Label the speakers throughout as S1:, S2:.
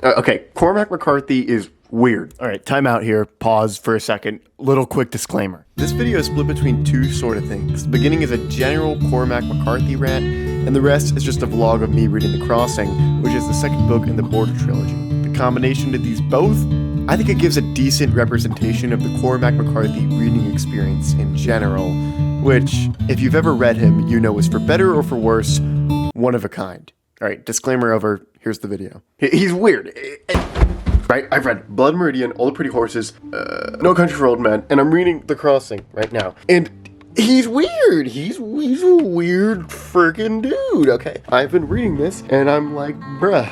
S1: Okay, Cormac McCarthy is weird. All right, time out here. Pause for a second. Little quick disclaimer. This video is split between two sort of things. The beginning is a general Cormac McCarthy rant, and the rest is just a vlog of me reading The Crossing, which is the second book in the Border trilogy. The combination of these both, I think it gives a decent representation of the Cormac McCarthy reading experience in general, which, if you've ever read him, you know is for better or for worse, one of a kind. All right, disclaimer over. Here's the video. He's weird. Right? I've read Blood Meridian, All the Pretty Horses, No Country for Old Men, and I'm reading The Crossing right now. And he's weird. He's a weird freaking dude, okay? I've been reading this, and I'm like, bruh,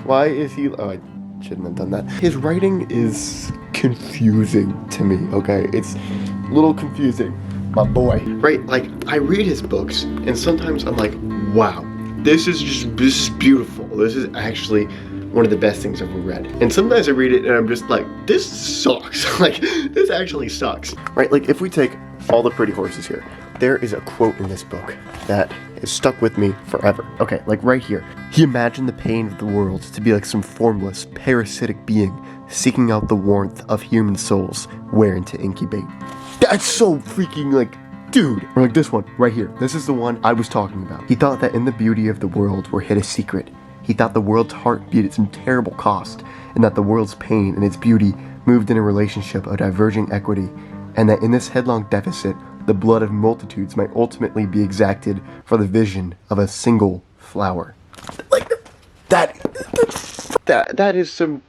S1: why is he... Oh, I shouldn't have done that. His writing is confusing to me, okay? It's a little confusing. My boy. Right? Like, I read his books, and sometimes I'm like, wow. This is just beautiful. This is actually one of the best things I've ever read. And sometimes I read it and I'm just like, this sucks. Like, this actually sucks. Right, like if we take All the Pretty Horses here, there is a quote in this book that is stuck with me forever. Okay, like right here. He imagined the pain of the world to be like some formless, parasitic being seeking out the warmth of human souls wherein to incubate. That's so freaking like, dude, or like this one, right here. This is the one I was talking about. He thought that in the beauty of the world were hid a secret. He thought the world's heart beat at some terrible cost, and that the world's pain and its beauty moved in a relationship of diverging equity, and that in this headlong deficit, the blood of multitudes might ultimately be exacted for the vision of a single flower. Like, that is some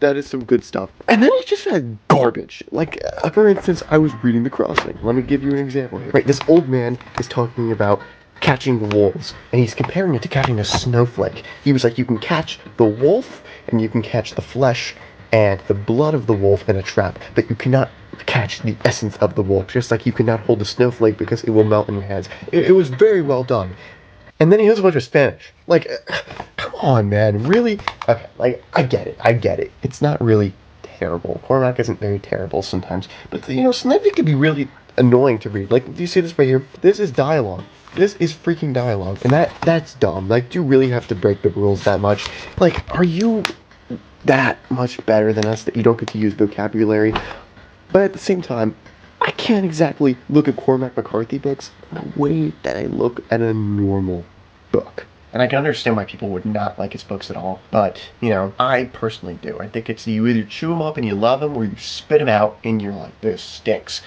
S1: good stuff. And then he just said garbage. Like, for instance, I was reading The Crossing. Let me give you an example here. Right, this old man is talking about catching wolves, and he's comparing it to catching a snowflake. He was like, you can catch the wolf, and you can catch the flesh and the blood of the wolf in a trap, but you cannot catch the essence of the wolf, just like you cannot hold a snowflake because it will melt in your hands. It was very well done. And then he knows a bunch of Spanish. Like, come on, man, really? Okay, like, I get it. It's not really terrible. Cormac isn't very terrible sometimes, but, you know, sometimes it can be really annoying to read. Like, do you see this right here? This is dialogue. This is freaking dialogue, and that's dumb. Like, do you really have to break the rules that much? Like, are you that much better than us that you don't get to use vocabulary? But at the same time, I can't exactly look at Cormac McCarthy books the way that I look at a normal book. And I can understand why people would not like his books at all, but, you know, I personally do. I think it's you either chew them up and you love them, or you spit them out and you're like, this stinks.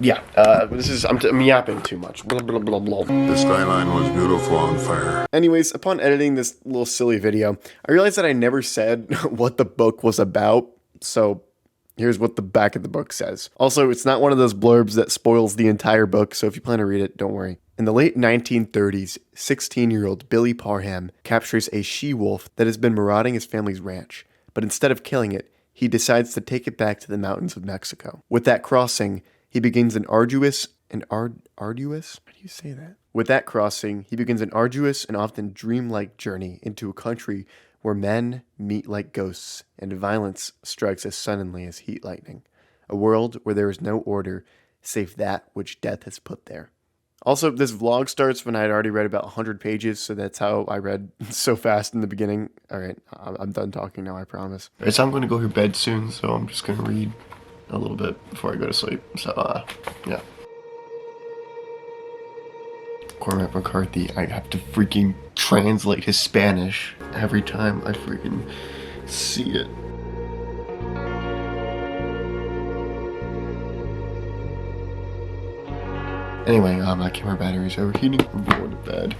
S1: Yeah, I'm yapping too much. Blah, blah, blah, blah.
S2: The skyline was beautiful on fire.
S1: Anyways, upon editing this little silly video, I realized that I never said what the book was about, so here's what the back of the book says. Also, it's not one of those blurbs that spoils the entire book, so if you plan to read it, don't worry. In the late 1930s, 16-year-old Billy Parham captures a she-wolf that has been marauding his family's ranch, but instead of killing it, he decides to take it back to the mountains of Mexico. With that crossing, he begins an arduous? How do you say that? With that crossing, he begins an arduous and often dreamlike journey into a country where men meet like ghosts and violence strikes as suddenly as heat lightning. A world where there is no order save that which death has put there. Also, this vlog starts when I had already read about 100 pages, so that's how I read so fast in the beginning. All right, I'm done talking now, I promise. All right, so I'm going to go to bed soon, so I'm just going to read a little bit before I go to sleep. So, yeah. Cormac McCarthy, I have to freaking translate his Spanish every time I freaking see it. Anyway, my camera battery's overheating. I'm going to bed.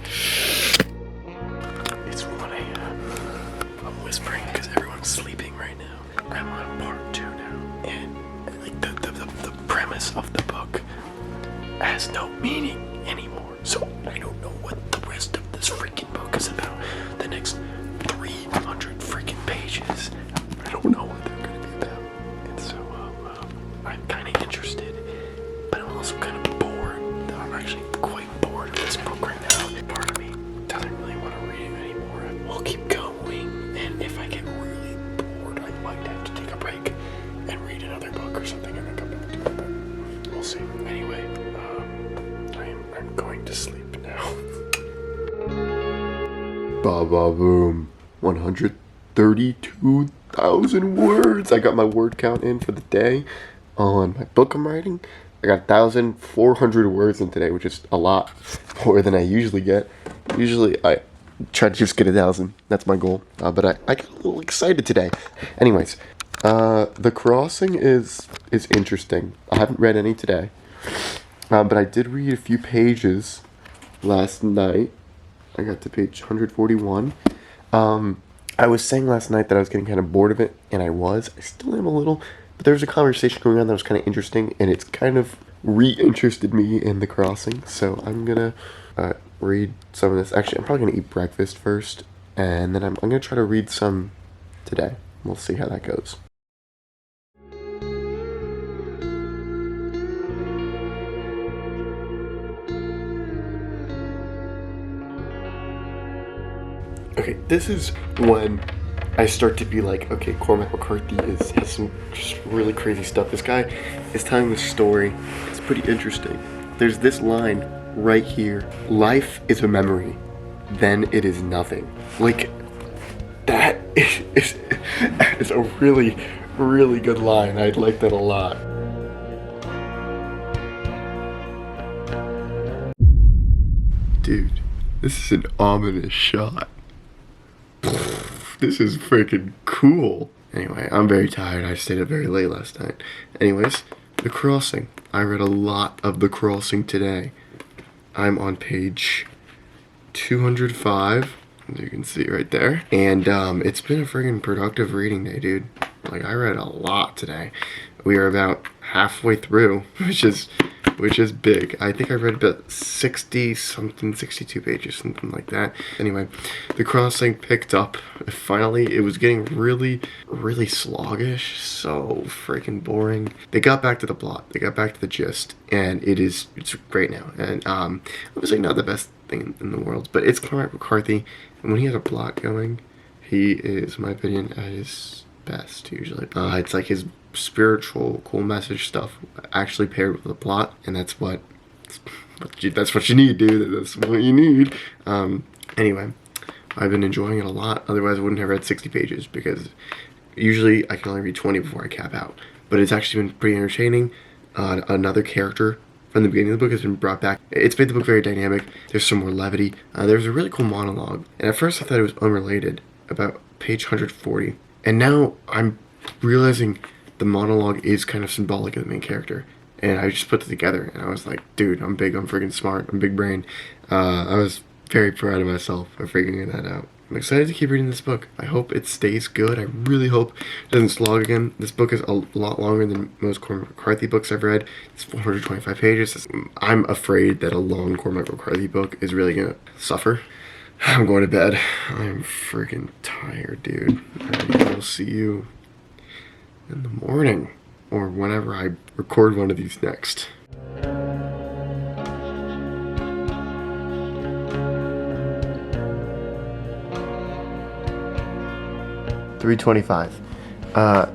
S1: It's 1 a.m. I'm whispering because everyone's sleeping right now. I'm on part 2 now. And like the premise of the book has no meaning anymore. So I don't know what the rest of this freaking book is about. The next 300 freaking pages. I don't know what they're going to be about. And so I'm kind of interested, but I'm also kind of bored. I'm actually quite bored of this book right now. Part of me doesn't really want to read it anymore. We'll keep going, and if I get really bored, I might have to take a break and read another book or something and then come back to it, but we'll see. Anyway, I'm going to sleep now. Ba-ba-boom. 132 1,000 words. I got my word count in for the day on my book I'm writing. I got 1,400 words in today, which is a lot more than I usually get. Usually I try to just get 1,000. That's my goal. But I got a little excited today. Anyways, The Crossing is interesting. I haven't read any today. But I did read a few pages last night. I got to page 141. I was saying last night that I was getting kind of bored of it, and I was. I still am a little, but there was a conversation going on that was kind of interesting, and it's kind of re-interested me in The Crossing, so I'm gonna read some of this. Actually, I'm probably gonna eat breakfast first, and then I'm gonna try to read some today. We'll see how that goes. Okay, this is when I start to be like, okay, Cormac McCarthy has some just really crazy stuff. This guy is telling this story. It's pretty interesting. There's this line right here. Life is a memory, then it is nothing. Like, that is a really, really good line. I like that a lot. Dude, this is an ominous shot. This is freaking cool. Anyway, I'm very tired. I stayed up very late last night. Anyways, The Crossing. I read a lot of The Crossing today. I'm on page 205, as you can see right there. And it's been a friggin' productive reading day, dude. Like, I read a lot today. We are about halfway through, which is big. I think I read about 60-something, 62 pages, something like that. Anyway, The Crossing picked up. Finally, it was getting really, really sluggish, so freaking boring. They got back to the plot. They got back to the gist, and it's great now. And obviously not the best thing in the world, but it's Cormac McCarthy, and when he has a plot going, he is, in my opinion, at his best usually. It's like his spiritual, cool message stuff actually paired with the plot, and that's what you need, dude. That's what you need. Anyway, I've been enjoying it a lot. Otherwise, I wouldn't have read 60 pages because usually I can only read 20 before I cap out. But it's actually been pretty entertaining. Another character from the beginning of the book has been brought back. It's made the book very dynamic. There's some more levity. There's a really cool monologue, and at first I thought it was unrelated about page 140, and now I'm realizing the monologue is kind of symbolic of the main character, and I just put it together, and I was like, dude, I'm big, I'm freaking smart, I'm big brain. I was very proud of myself for figuring that out. I'm excited to keep reading this book. I hope it stays good. I really hope it doesn't slog again. This book is a lot longer than most Cormac McCarthy books I've read. It's 425 pages. I'm afraid that a long Cormac McCarthy book is really gonna suffer. I'm going to bed. I'm freaking tired, dude. I will see you in the morning, or whenever I record one of these next. $3:25.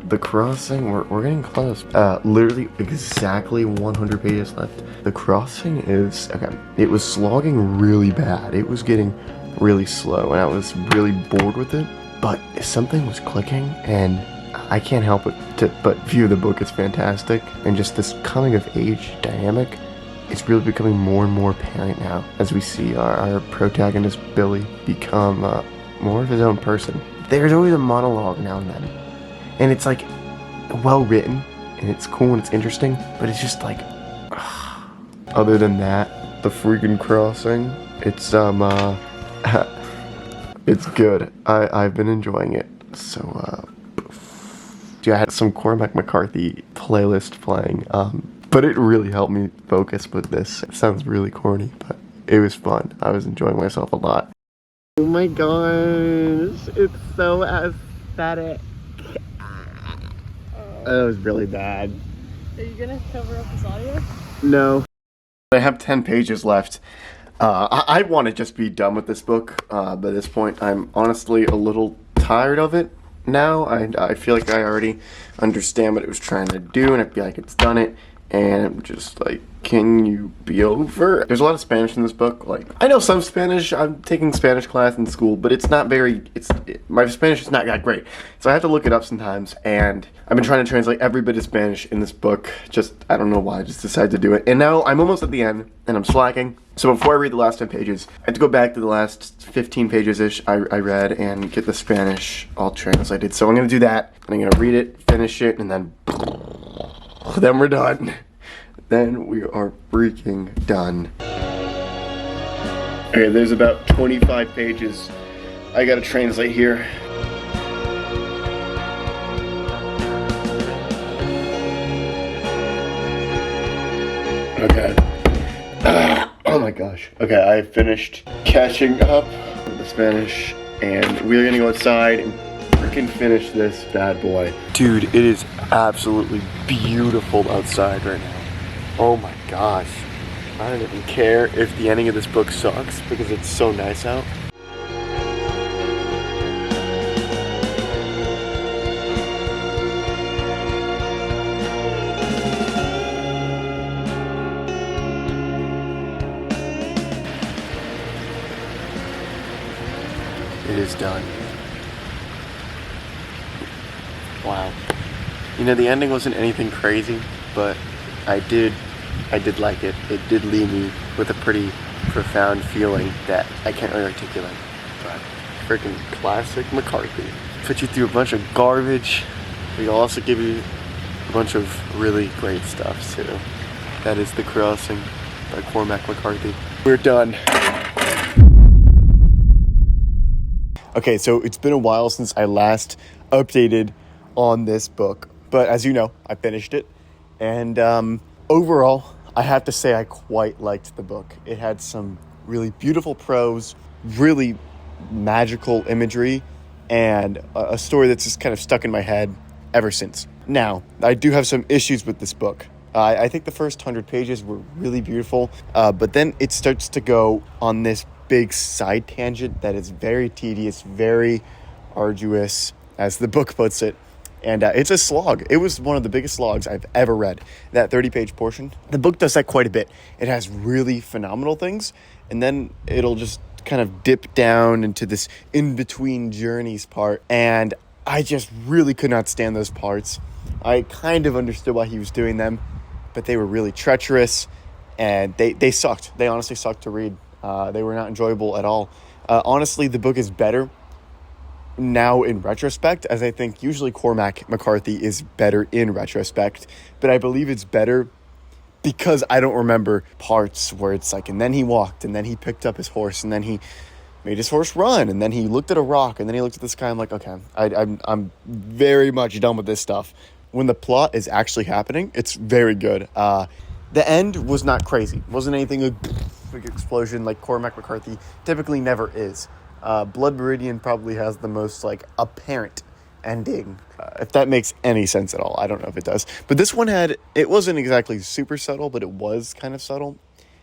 S1: The Crossing, we're getting close. Literally exactly 100 pages left. The Crossing is, okay, it was slogging really bad. It was getting really slow, and I was really bored with it, but something was clicking, and I can't help but view the book as fantastic, and just this coming of age dynamic, it's really becoming more and more apparent now as we see our protagonist Billy become more of his own person. There's always a monologue now and then, and it's like well written, and it's cool and it's interesting, but it's just like other than that, the freaking Crossing, it's it's good. I've been enjoying it. So I had some Cormac McCarthy playlist playing, but it really helped me focus with this. It sounds really corny, but it was fun. I was enjoying myself a lot. Oh my gosh, it's so aesthetic. That was really bad.
S3: Are you gonna cover up this audio?
S1: No. I have 10 pages left. I want to just be done with this book. By this point, I'm honestly a little tired of it now. I feel like I already understand what it was trying to do, and I feel like it's done it. And I'm just like, can you be over? There's a lot of Spanish in this book. Like, I know some Spanish. I'm taking Spanish class in school, but it's not very, my Spanish is not that great. So I have to look it up sometimes. And I've been trying to translate every bit of Spanish in this book. Just, I don't know why, I just decided to do it. And now I'm almost at the end, and I'm slacking. So before I read the last 10 pages, I have to go back to the last 15 pages-ish I read and get the Spanish all translated. So I'm going to do that, and I'm going to read it, finish it, and then we're done. Then we are freaking done. Okay, there's about 25 pages I gotta translate here. Okay. Oh my gosh. Okay, I finished catching up with the Spanish, and we're gonna go outside and freaking finish this bad boy. Dude, it is absolutely beautiful outside right now. Oh my gosh. I don't even care if the ending of this book sucks because it's so nice out. It is done. Wow. You know, the ending wasn't anything crazy, but I did like it. It did leave me with a pretty profound feeling that I can't really articulate. But freaking classic McCarthy. Put you through a bunch of garbage. He'll also give you a bunch of really great stuff too. That is The Crossing by Cormac McCarthy. We're done. Okay, so it's been a while since I last updated on this book, but as you know, I finished it, and overall, I have to say I quite liked the book. It had some really beautiful prose, really magical imagery, and a story that's just kind of stuck in my head ever since. Now, I do have some issues with this book. I think the first 100 pages were really beautiful, but then it starts to go on this big side tangent that is very tedious, very arduous, as the book puts it. And it's a slog. It was one of the biggest slogs I've ever read. That 30-page portion. The book does that quite a bit. It has really phenomenal things, and then it'll just kind of dip down into this in-between journeys part. And I just really could not stand those parts. I kind of understood why he was doing them, but they were really treacherous, and they sucked. They honestly sucked to read. They were not enjoyable at all. Honestly, the book is better now in retrospect, as I think usually Cormac McCarthy is better in retrospect, but I believe it's better because I don't remember parts where it's like, and then he walked, and then he picked up his horse, and then he made his horse run, and then he looked at a rock, and then he looked at the sky. I'm like, okay, I'm very much done with this stuff. When the plot is actually happening, it's very good. The end was not crazy. It wasn't anything like big explosion like Cormac McCarthy typically never is. Blood Meridian probably has the most like apparent ending, if that makes any sense at all. I don't know if it does, but this one it wasn't exactly super subtle, but it was kind of subtle,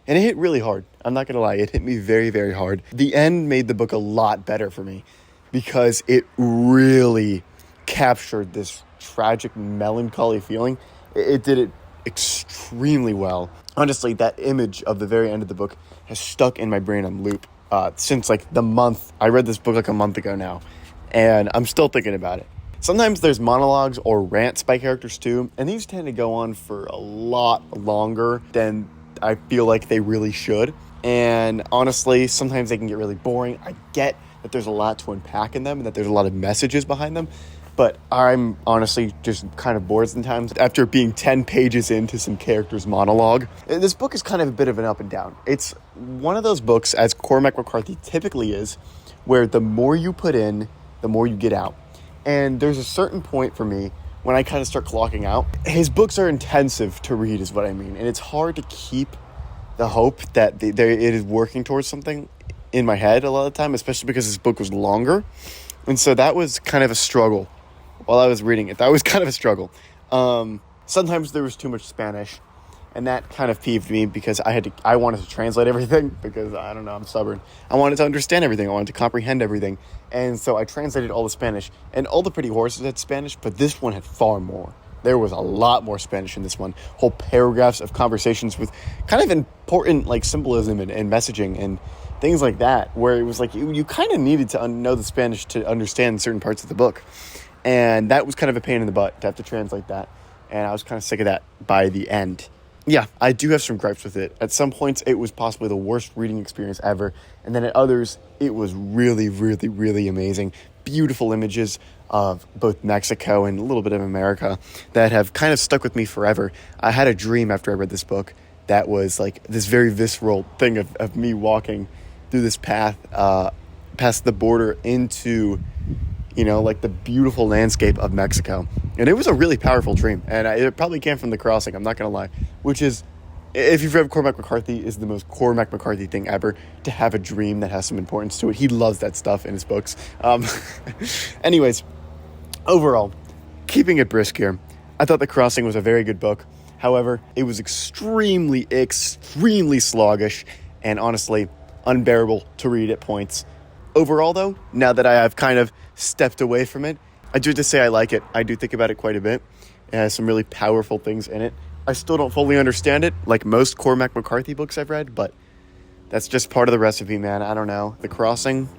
S1: and it hit really hard. I'm not gonna lie, it hit me very, very hard. The end made the book a lot better for me because it really captured this tragic, melancholy feeling. It did it extremely well. Honestly, that image of the very end of the book has stuck in my brain on loop since like the month. I read this book like a month ago now, and I'm still thinking about it. Sometimes there's monologues or rants by characters too, and these tend to go on for a lot longer than I feel like they really should. And honestly, sometimes they can get really boring. I get that there's a lot to unpack in them and that there's a lot of messages behind them, but I'm honestly just kind of bored sometimes after being 10 pages into some character's monologue. This book is kind of a bit of an up and down. It's one of those books, as Cormac McCarthy typically is, where the more you put in, the more you get out. And there's a certain point for me when I kind of start clocking out. His books are intensive to read is what I mean. And it's hard to keep the hope that it is working towards something in my head a lot of the time, especially because this book was longer. And so that was kind of a struggle. While I was reading it, that was kind of a struggle. Sometimes there was too much Spanish, and that kind of peeved me because I wanted to translate everything because, I don't know, I'm stubborn. I wanted to understand everything. I wanted to comprehend everything. And so I translated all the Spanish, and all the Pretty Horses had Spanish, but this one had far more. There was a lot more Spanish in this one. Whole paragraphs of conversations with kind of important like symbolism and messaging and things like that, where it was like you kind of needed to know the Spanish to understand certain parts of the book. And that was kind of a pain in the butt to have to translate that. And I was kind of sick of that by the end. Yeah, I do have some gripes with it. At some points, it was possibly the worst reading experience ever. And then at others, it was really, really, really amazing. Beautiful images of both Mexico and a little bit of America that have kind of stuck with me forever. I had a dream after I read this book that was like this very visceral thing of me walking through this path past the border into, like the beautiful landscape of Mexico. And it was a really powerful dream. And it probably came from The Crossing, I'm not going to lie. Which is, if you've read Cormac McCarthy, is the most Cormac McCarthy thing ever, to have a dream that has some importance to it. He loves that stuff in his books. Anyways, overall, keeping it brisk here, I thought The Crossing was a very good book. However, it was extremely, extremely sluggish and honestly unbearable to read at points. Overall, though, now that I have kind of stepped away from it, I do have to say I like it. I do think about it quite a bit. It has some really powerful things in it. I still don't fully understand it, like most Cormac McCarthy books I've read, but that's just part of the recipe, man. I don't know. The Crossing,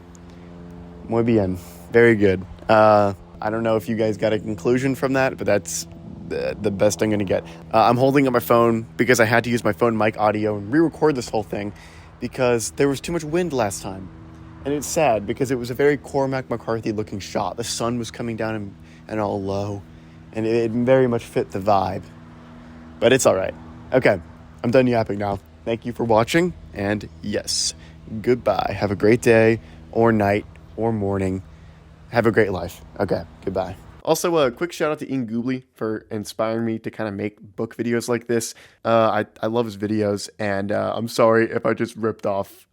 S1: muy bien. Very good. I don't know if you guys got a conclusion from that, but that's the best I'm going to get. I'm holding up my phone because I had to use my phone mic audio and re-record this whole thing because there was too much wind last time. And it's sad because it was a very Cormac McCarthy looking shot. The sun was coming down and all low, and it very much fit the vibe. But it's all right. Okay, I'm done yapping now. Thank you for watching, and yes, goodbye. Have a great day, or night, or morning. Have a great life. Okay, goodbye. Also, a quick shout out to Ian Goobly for inspiring me to kind of make book videos like this. I love his videos, and I'm sorry if I just ripped off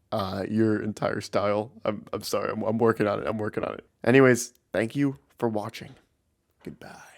S1: your entire style. I'm sorry. I'm working on it. Anyways, thank you for watching. Goodbye.